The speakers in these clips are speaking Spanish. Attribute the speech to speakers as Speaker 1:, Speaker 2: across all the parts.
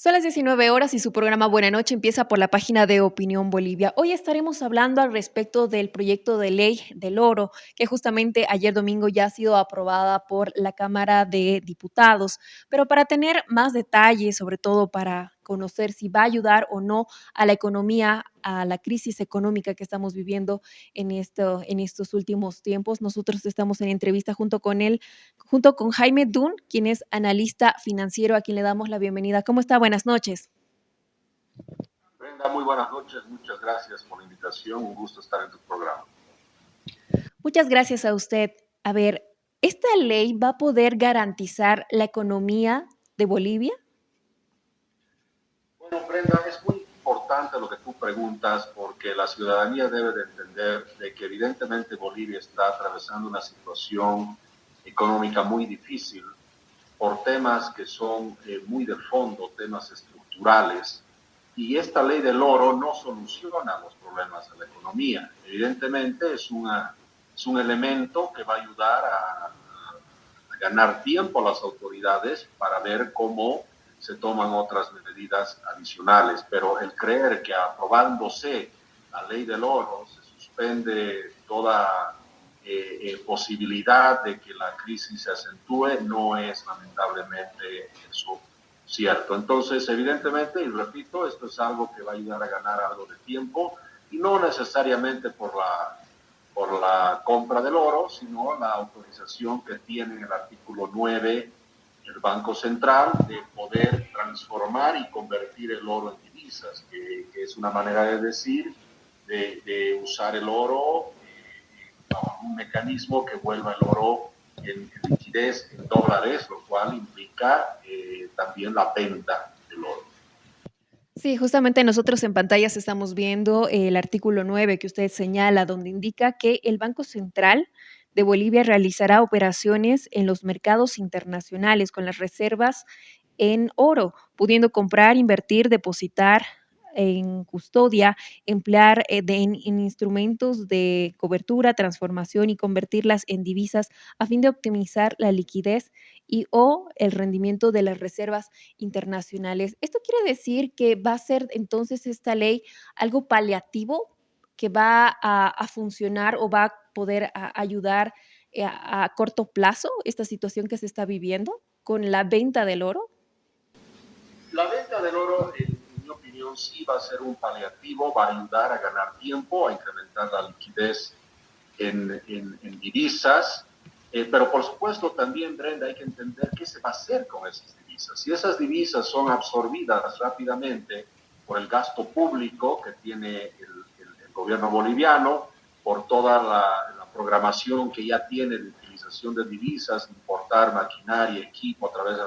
Speaker 1: Son las 19 horas y su programa Buena Noche empieza por la página de Opinión Bolivia. Hoy estaremos hablando al respecto del proyecto de ley del oro, que justamente ayer domingo ya ha sido aprobada por la Cámara de Diputados. Pero para tener más detalles, sobre todo para conocer si va a ayudar o no a la economía, a la crisis económica que estamos viviendo en estos últimos tiempos, nosotros estamos en entrevista junto con Jaime Dunn, quien es analista financiero, a quien le damos la bienvenida. ¿Cómo está? Buenas noches.
Speaker 2: Brenda, muy buenas noches, muchas gracias por la invitación, un gusto estar en tu programa.
Speaker 1: Muchas gracias a usted. A ver, ¿esta ley va a poder garantizar la economía de Bolivia?
Speaker 2: Bueno, Brenda, es muy importante lo que tú preguntas porque la ciudadanía debe de entender de que evidentemente Bolivia está atravesando una situación económica muy difícil por temas que son muy de fondo, temas estructurales, y esta ley del oro no soluciona los problemas de la economía. Evidentemente es un elemento que va a ayudar a ganar tiempo a las autoridades para ver cómo se toman otras medidas adicionales, pero el creer que aprobándose la ley del oro se suspende toda posibilidad de que la crisis se acentúe no es lamentablemente eso cierto. Entonces, evidentemente, y repito, esto es algo que va a ayudar a ganar algo de tiempo y no necesariamente por la compra del oro, sino la autorización que tiene en el artículo 9 el Banco Central de poder transformar y convertir el oro en divisas, que es una manera de decir de usar el oro un mecanismo que vuelva el oro en liquidez en dólares, lo cual implica también la venta del oro.
Speaker 1: Sí, justamente nosotros en pantallas estamos viendo el artículo 9 que usted señala, donde indica que el Banco Central de Bolivia realizará operaciones en los mercados internacionales con las reservas en oro, pudiendo comprar, invertir, depositar en custodia, emplear en instrumentos de cobertura, transformación y convertirlas en divisas a fin de optimizar la liquidez y o el rendimiento de las reservas internacionales. Esto quiere decir que va a ser entonces esta ley algo paliativo que va a funcionar o va a poder ayudar a corto plazo esta situación que se está viviendo con la venta del oro.
Speaker 2: La venta del oro, en mi opinión, sí va a ser un paliativo, va a ayudar a ganar tiempo, a incrementar la liquidez en divisas, pero por supuesto también, Brenda, hay que entender qué se va a hacer con esas divisas. Si esas divisas son absorbidas rápidamente por el gasto público que tiene el gobierno boliviano, por toda la programación que ya tiene de utilización de divisas, importar maquinaria, equipo a través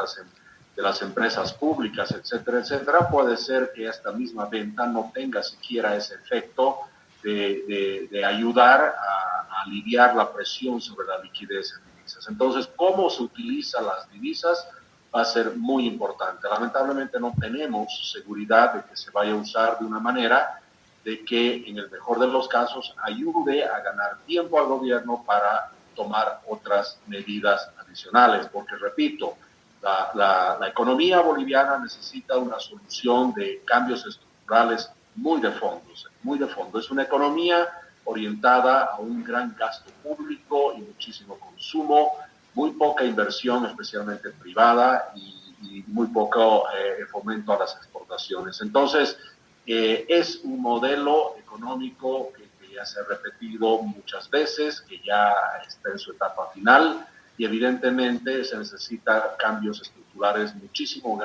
Speaker 2: de las empresas públicas, etcétera, etcétera, puede ser que esta misma venta no tenga siquiera ese efecto de ayudar a aliviar la presión sobre la liquidez en divisas. Entonces, cómo se utilizan las divisas va a ser muy importante. Lamentablemente no tenemos seguridad de que se vaya a usar de una manera de que en el mejor de los casos ayude a ganar tiempo al gobierno para tomar otras medidas adicionales, porque repito, la economía boliviana necesita una solución de cambios estructurales muy de fondo, muy de fondo. Es una economía orientada a un gran gasto público y muchísimo consumo, muy poca inversión, especialmente privada, y muy poco fomento a las exportaciones. Entonces, es un modelo económico que ya se ha repetido muchas veces, que ya está en su etapa final, y evidentemente se necesitan cambios estructurales muchísimo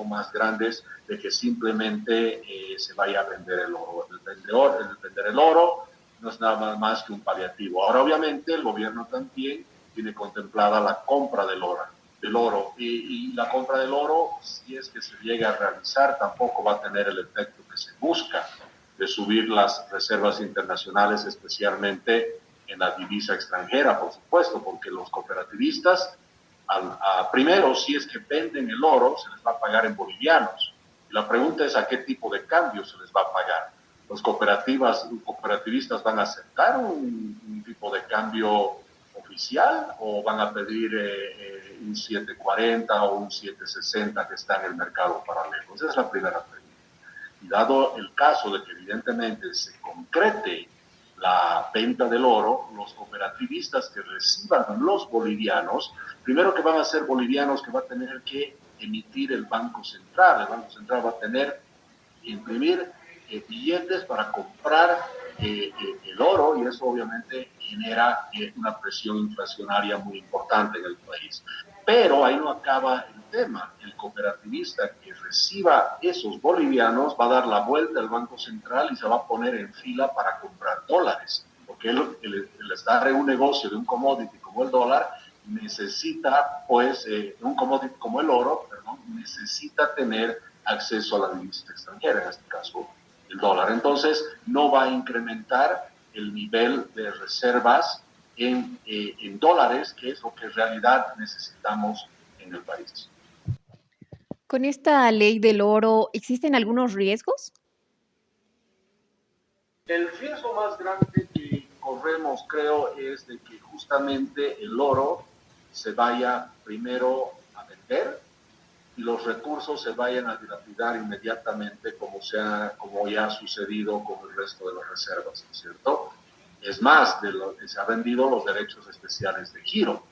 Speaker 2: más grandes de que simplemente se vaya a vender el oro. El vender el oro no es nada más que un paliativo. Ahora, obviamente, el gobierno también tiene contemplada la compra del oro y la compra del oro, si es que se llega a realizar, tampoco va a tener el efecto que se busca de subir las reservas internacionales, especialmente en la divisa extranjera, por supuesto, porque los cooperativistas, primero, si es que venden el oro, se les va a pagar en bolivianos. Y la pregunta es a qué tipo de cambio se les va a pagar. ¿Los cooperativistas van a aceptar un tipo de cambio oficial o van a pedir un 7.40 o un 7.60 que está en el mercado paralelo. Esa es la primera pregunta. Y dado el caso de que evidentemente se concrete la venta del oro, los cooperativistas que reciban los bolivianos, primero que van a ser bolivianos que va a tener que emitir el Banco Central. El Banco Central va a tener que imprimir billetes para comprar el oro, y eso obviamente genera una presión inflacionaria muy importante en el país. Pero ahí no acaba el tema. El cooperativista que reciba esos bolivianos va a dar la vuelta al Banco Central y se va a poner en fila para comprar dólares, porque el estar en un negocio de un commodity como el dólar necesita, pues, un commodity como el oro, perdón, necesita tener acceso a la divisa extranjera, en este caso el dólar. Entonces, no va a incrementar el nivel de reservas en dólares, que es lo que en realidad necesitamos en el país.
Speaker 1: Con esta ley del oro, ¿existen algunos riesgos?
Speaker 2: El riesgo más grande que corremos, creo, es de que justamente el oro se vaya primero a vender y los recursos se vayan a dilapidar inmediatamente, como ya ha sucedido con el resto de las reservas, ¿no es cierto? Es más, se han vendido los derechos especiales de giro,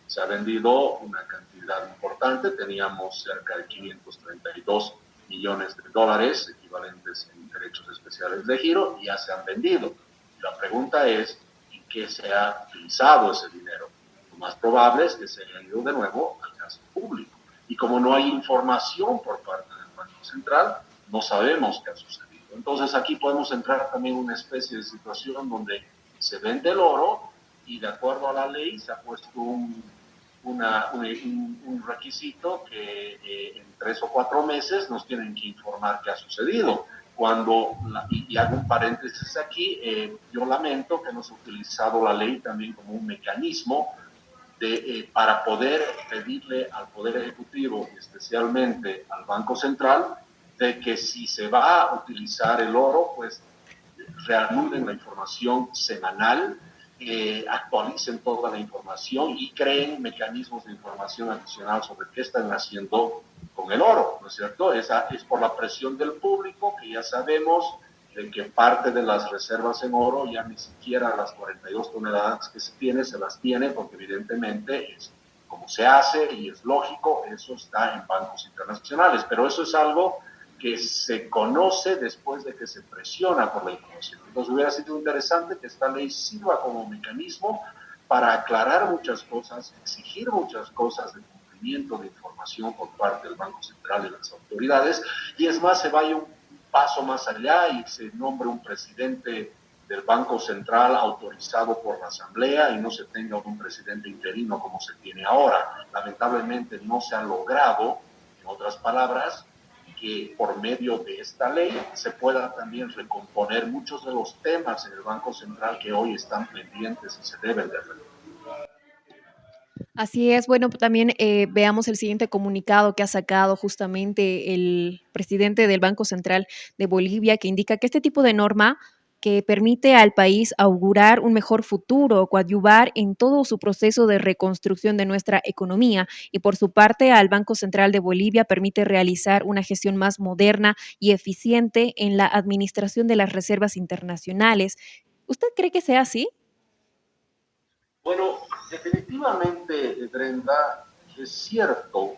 Speaker 2: se ha vendido una cantidad importante, teníamos cerca de 532 millones de dólares equivalentes en derechos especiales de giro, y ya se han vendido. La pregunta es, ¿en qué se ha utilizado ese dinero? Lo más probable es que se haya ido de nuevo al gasto público. Y como no hay información por parte del Banco Central, no sabemos qué ha sucedido. Entonces aquí podemos entrar también en una especie de situación donde se vende el oro y de acuerdo a la ley se ha puesto un requisito que en 3 o 4 meses nos tienen que informar qué ha sucedido. Y hago un paréntesis aquí, yo lamento que no se ha utilizado la ley también como un mecanismo para poder pedirle al Poder Ejecutivo y especialmente al Banco Central de que si se va a utilizar el oro, pues reanuden la información semanal, actualicen toda la información y creen mecanismos de información adicional sobre qué están haciendo con el oro, ¿no es cierto? Esa es por la presión del público, que ya sabemos de que parte de las reservas en oro ya ni siquiera las 42 toneladas que se las tiene, porque evidentemente es como se hace y es lógico, eso está en bancos internacionales, pero eso es algo que se conoce después de que se presiona por la información. Entonces hubiera sido interesante que esta ley sirva como mecanismo para aclarar muchas cosas, exigir muchas cosas de cumplimiento de información por parte del Banco Central y las autoridades, y es más, se vaya un paso más allá y se nombre un presidente del Banco Central autorizado por la Asamblea y no se tenga un presidente interino como se tiene ahora. Lamentablemente no se ha logrado, en otras palabras, que por medio de esta ley se pueda también recomponer muchos de los temas en el Banco Central que hoy están pendientes y se deben de resolver.
Speaker 1: Así es. Bueno, también veamos el siguiente comunicado que ha sacado justamente el presidente del Banco Central de Bolivia, que indica que este tipo de norma que permite al país augurar un mejor futuro, coadyuvar en todo su proceso de reconstrucción de nuestra economía y por su parte al Banco Central de Bolivia permite realizar una gestión más moderna y eficiente en la administración de las reservas internacionales. ¿Usted cree que sea así?
Speaker 2: Bueno, definitivamente, Brenda, es cierto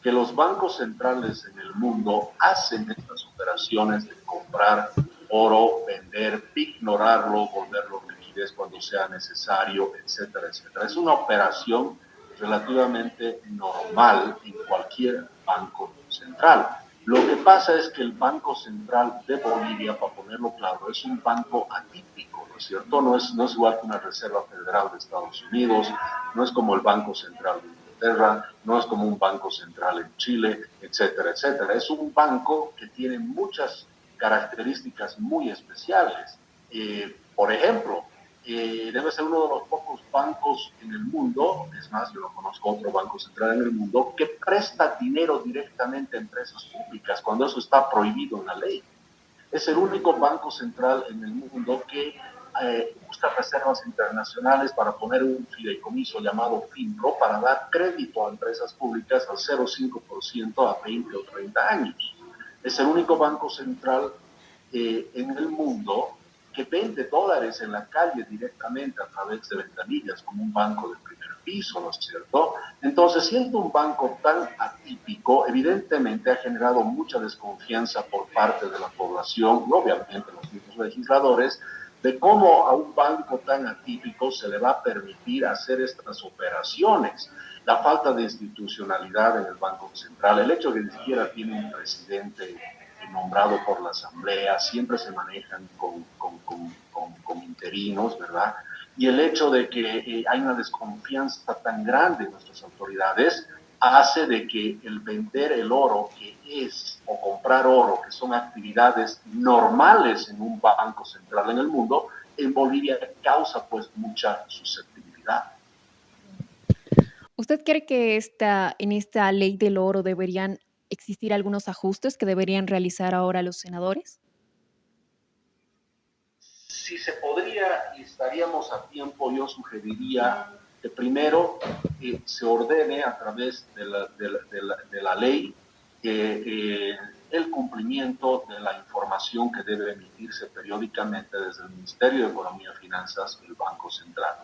Speaker 2: que los bancos centrales en el mundo hacen estas operaciones de comprar oro, vender, ignorarlo, volverlo liquidez cuando sea necesario, etcétera, etcétera. Es una operación relativamente normal en cualquier banco central. Lo que pasa es que el Banco Central de Bolivia, para ponerlo claro, es un banco atípico, ¿no es cierto? No es igual que una Reserva Federal de Estados Unidos, no es como el Banco Central de Inglaterra, no es como un banco central en Chile, etcétera, etcétera. Es un banco que tiene muchas características muy especiales. Por ejemplo, debe ser uno de los pocos bancos en el mundo, es más, yo no conozco otro banco central en el mundo, que presta dinero directamente a empresas públicas cuando eso está prohibido en la ley. Es el único banco central en el mundo que busca reservas internacionales para poner un fideicomiso llamado FINPRO para dar crédito a empresas públicas al 0,5% a 20 o 30 años. Es el único banco central en el mundo que vende dólares en la calle directamente a través de ventanillas, como un banco de primer piso, ¿no es cierto? Entonces, siendo un banco tan atípico, evidentemente ha generado mucha desconfianza por parte de la población y obviamente los mismos legisladores de cómo a un banco tan atípico se le va a permitir hacer estas operaciones. La falta de institucionalidad en el Banco Central, el hecho de que ni siquiera tiene un presidente nombrado por la Asamblea, siempre se manejan con interinos, ¿verdad? Y el hecho de que hay una desconfianza tan grande en nuestras autoridades hace de que el vender el oro, que es, o comprar oro, que son actividades normales en un banco central en el mundo, en Bolivia causa pues mucha susceptibilidad.
Speaker 1: ¿Usted cree que en esta ley del oro deberían existir algunos ajustes que deberían realizar ahora los senadores?
Speaker 2: Si se podría y estaríamos a tiempo, yo sugeriría que primero se ordene a través de la ley el cumplimiento de la información que debe emitirse periódicamente desde el Ministerio de Economía y Finanzas y el Banco Central.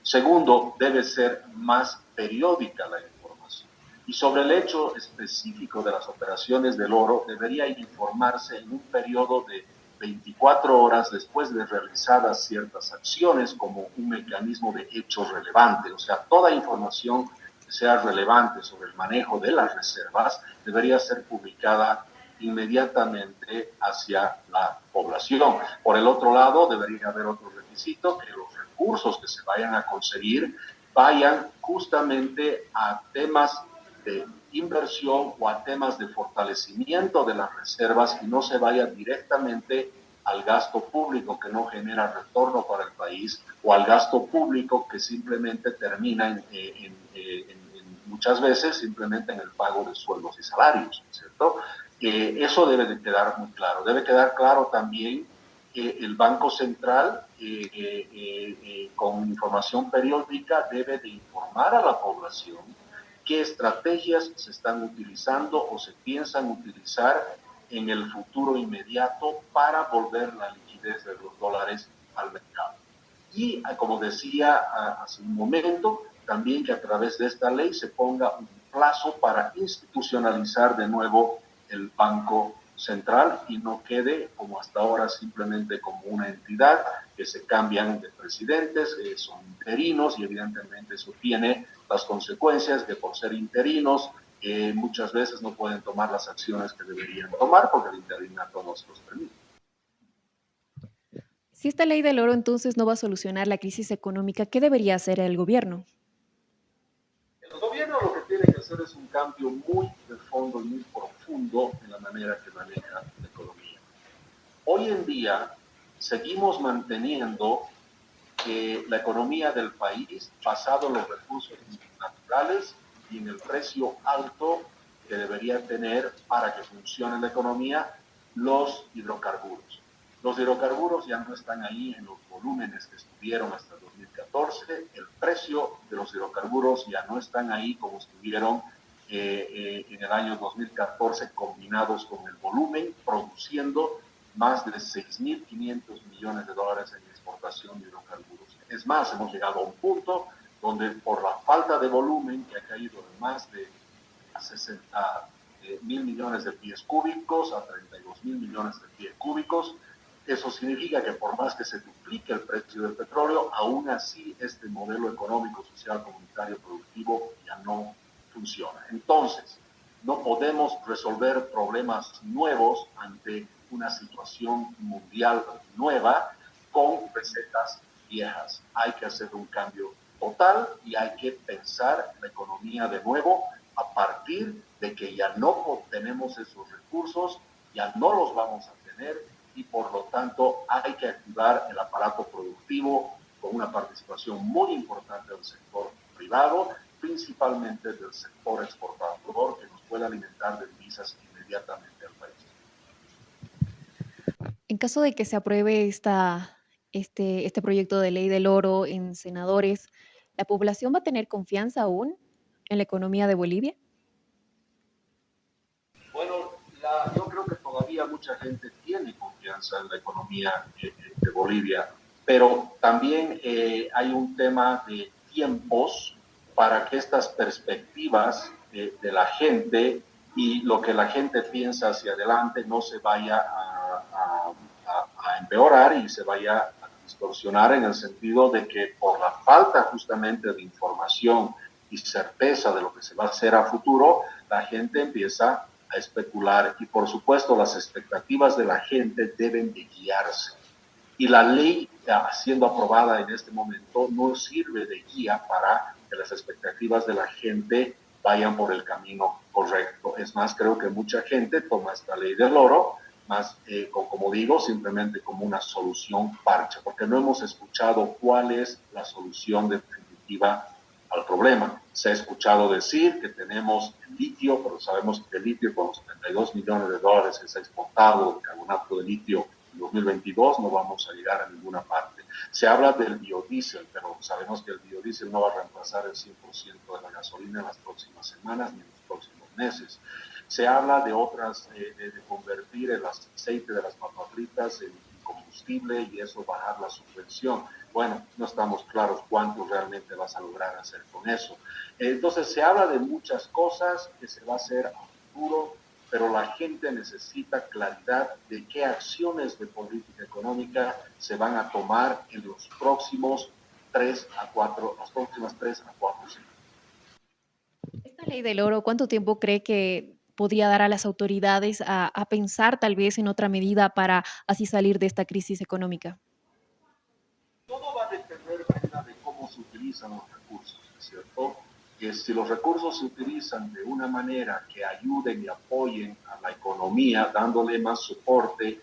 Speaker 2: Segundo, debe ser más periódica la información. Y sobre el hecho específico de las operaciones del oro, debería informarse en un periodo de 24 horas después de realizadas ciertas acciones como un mecanismo de hechos relevante. O sea, toda información que sea relevante sobre el manejo de las reservas debería ser publicada inmediatamente hacia la población. Por el otro lado, debería haber otro requisito, que los recursos que se vayan a conseguir vayan justamente a temas de inversión o a temas de fortalecimiento de las reservas y no se vaya directamente al gasto público que no genera retorno para el país o al gasto público que simplemente termina muchas veces simplemente en el pago de sueldos y salarios, ¿cierto? Eso debe de quedar muy claro. Debe quedar claro también el Banco Central, con información periódica, debe de informar a la población qué estrategias se están utilizando o se piensan utilizar en el futuro inmediato para volver la liquidez de los dólares al mercado. Y, como decía hace un momento, también que a través de esta ley se ponga un plazo para institucionalizar de nuevo el Banco Central y no quede como hasta ahora simplemente como una entidad que se cambian de presidentes, son interinos y evidentemente eso tiene las consecuencias que por ser interinos muchas veces no pueden tomar las acciones que deberían tomar porque el interinato no se los permite.
Speaker 1: Si esta ley del oro entonces no va a solucionar la crisis económica, ¿qué debería hacer el gobierno?
Speaker 2: El gobierno lo que tiene que hacer es un cambio muy de fondo y muy profundo en la manera que maneja la economía. Hoy en día seguimos manteniendo la economía del país basado en los recursos naturales y en el precio alto que debería tener para que funcione la economía los hidrocarburos. Los hidrocarburos ya no están ahí en los volúmenes que estuvieron hasta el 2014. El precio de los hidrocarburos ya no están ahí como estuvieron en el año 2014 combinados con el volumen, produciendo más de 6.500 millones de dólares en exportación de hidrocarburos. Es más, hemos llegado a un punto donde por la falta de volumen que ha caído de más de 60 mil millones de pies cúbicos a 32 mil millones de pies cúbicos, eso significa que por más que se duplique el precio del petróleo, aún así este modelo económico, social, comunitario, productivo ya no funciona. Entonces, no podemos resolver problemas nuevos ante una situación mundial nueva con recetas viejas. Hay que hacer un cambio total y hay que pensar la economía de nuevo a partir de que ya no tenemos esos recursos, ya no los vamos a tener y por lo tanto hay que activar el aparato productivo con una participación muy importante del sector privado, principalmente del sector exportador que nos puede alimentar de divisas inmediatamente al país.
Speaker 1: En caso de que se apruebe este proyecto de ley del oro en senadores, ¿la población va a tener confianza aún en la economía de Bolivia?
Speaker 2: Bueno, yo creo que todavía mucha gente tiene confianza en la economía de Bolivia, pero también hay un tema de tiempos para que estas perspectivas de la gente y lo que la gente piensa hacia adelante no se vaya a empeorar y se vaya a distorsionar en el sentido de que por la falta justamente de información y certeza de lo que se va a hacer a futuro, la gente empieza a especular y por supuesto las expectativas de la gente deben de guiarse. Y la ley siendo aprobada en este momento no sirve de guía para que las expectativas de la gente vayan por el camino correcto. Es más, creo que mucha gente toma esta ley del oro más, como digo, simplemente como una solución parche, porque no hemos escuchado cuál es la solución definitiva al problema. Se ha escuchado decir que tenemos el litio, pero sabemos que el litio con los 72 millones de dólares que se ha exportado, el carbonato de litio en 2022, no vamos a llegar a ninguna parte. Se habla del biodiesel, pero sabemos que el biodiesel no va a reemplazar el 100% de la gasolina en las próximas semanas ni en los próximos meses. Se habla de otras, de convertir el aceite de las papas fritas en combustible y eso bajar la subvención. Bueno, no estamos claros cuánto realmente vas a lograr hacer con eso. Entonces se habla de muchas cosas que se va a hacer a futuro, pero la gente necesita claridad de qué acciones de política económica se van a tomar en los próximos 3 a 4, las próximas 3 a 4 semanas.
Speaker 1: Esta ley del oro, ¿cuánto tiempo cree que podría dar a las autoridades a pensar tal vez en otra medida para así salir de esta crisis económica?
Speaker 2: Todo va a depender de cómo se utilizan los recursos, ¿cierto? Que si los recursos se utilizan de una manera que ayuden y apoyen a la economía, dándole más soporte,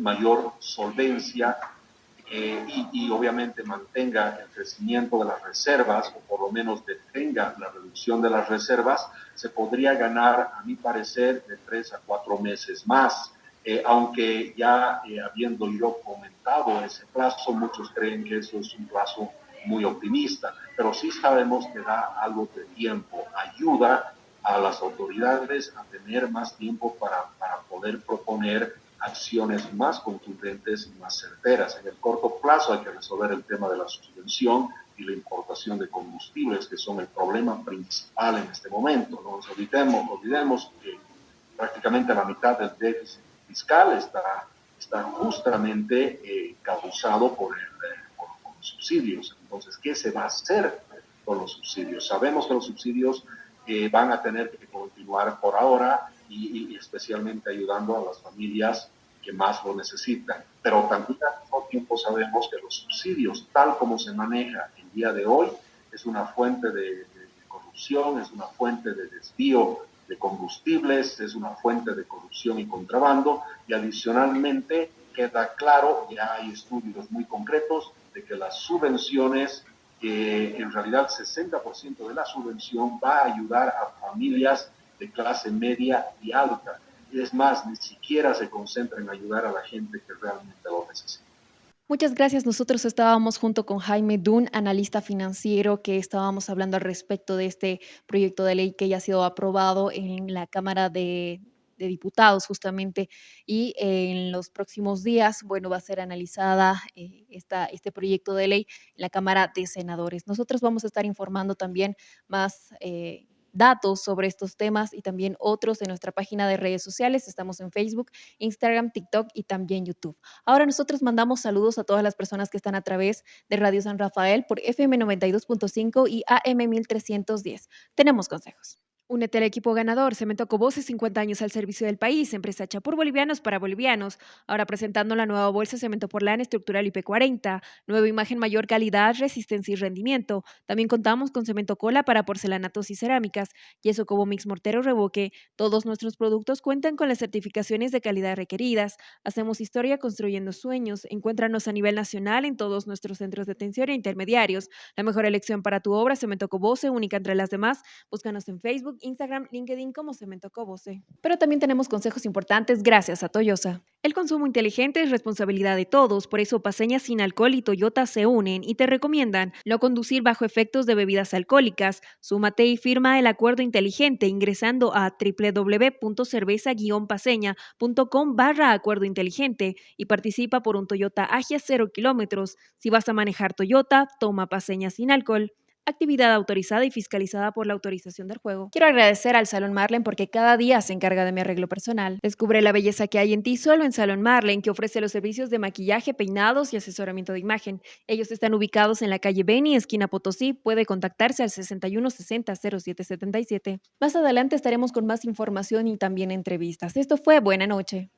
Speaker 2: mayor solvencia, y obviamente mantenga el crecimiento de las reservas o por lo menos detenga la reducción de las reservas, se podría ganar, a mi parecer, de 3 a 4 meses más. Aunque ya habiendo yo comentado ese plazo, muchos creen que eso es un plazo muy optimista, pero sí sabemos que da algo de tiempo, ayuda a las autoridades a tener más tiempo para poder proponer acciones más contundentes y más certeras. En el corto plazo hay que resolver el tema de la subvención y la importación de combustibles, que son el problema principal en este momento. No nos olvidemos que prácticamente la mitad del déficit fiscal está justamente causado por los subsidios. Entonces, ¿qué se va a hacer con los subsidios? Sabemos que los subsidios van a tener que continuar por ahora y especialmente ayudando a las familias que más lo necesitan. Pero también al mismo tiempo sabemos que los subsidios, tal como se maneja el día de hoy, es una fuente de corrupción, es una fuente de desvío de combustibles, es una fuente de corrupción y contrabando, y adicionalmente queda claro, ya hay estudios muy concretos, de que las subvenciones, en realidad el 60% de la subvención va a ayudar a familias de clase media y alta. Y es más, ni siquiera se concentra en ayudar a la gente que realmente lo necesita.
Speaker 1: Muchas gracias. Nosotros estábamos junto con Jaime Dunn, analista financiero, que estábamos hablando al respecto de este proyecto de ley que ya ha sido aprobado en la Cámara de Diputados justamente y en los próximos días, bueno, va a ser analizada este proyecto de ley en la Cámara de Senadores. Nosotros vamos a estar informando también más datos sobre estos temas y también otros en nuestra página de redes sociales. Estamos en Facebook, Instagram, TikTok y también YouTube. Ahora nosotros mandamos saludos a todas las personas que están a través de Radio San Rafael por FM 92.5 y AM 1310. Tenemos consejos. Únete al equipo ganador. Cemento Cobose, 50 años al servicio del país. Empresa hecha por bolivianos para bolivianos. Ahora presentando la nueva bolsa Cemento Portland Estructural IP40. Nueva imagen, mayor calidad, resistencia y rendimiento. También contamos con cemento cola para porcelanatos y cerámicas. Yeso Cobo Mix Mortero Revoque. Todos nuestros productos cuentan con las certificaciones de calidad requeridas. Hacemos historia construyendo sueños. Encuéntranos a nivel nacional en todos nuestros centros de atención e intermediarios. La mejor elección para tu obra, Cemento Cobose, única entre las demás. Búscanos en Facebook Instagram, LinkedIn como Cemento Cobose. Pero también tenemos consejos importantes gracias a Toyosa. El consumo inteligente es responsabilidad de todos, por eso Paceña Sin Alcohol y Toyota se unen y te recomiendan no conducir bajo efectos de bebidas alcohólicas. Súmate y firma el acuerdo inteligente ingresando a www.cerveza-paceña.com/acuerdo inteligente y participa por un Toyota Agia 0 kilómetros. Si vas a manejar Toyota, toma Paceña Sin Alcohol. Actividad autorizada y fiscalizada por la autorización del juego. Quiero agradecer al Salón Marlen porque cada día se encarga de mi arreglo personal. Descubre la belleza que hay en ti solo en Salón Marlen, que ofrece los servicios de maquillaje, peinados y asesoramiento de imagen. Ellos están ubicados en la calle Beni, esquina Potosí. Puede contactarse al 6160-0777. Más adelante estaremos con más información y también entrevistas. Esto fue Buena Noche.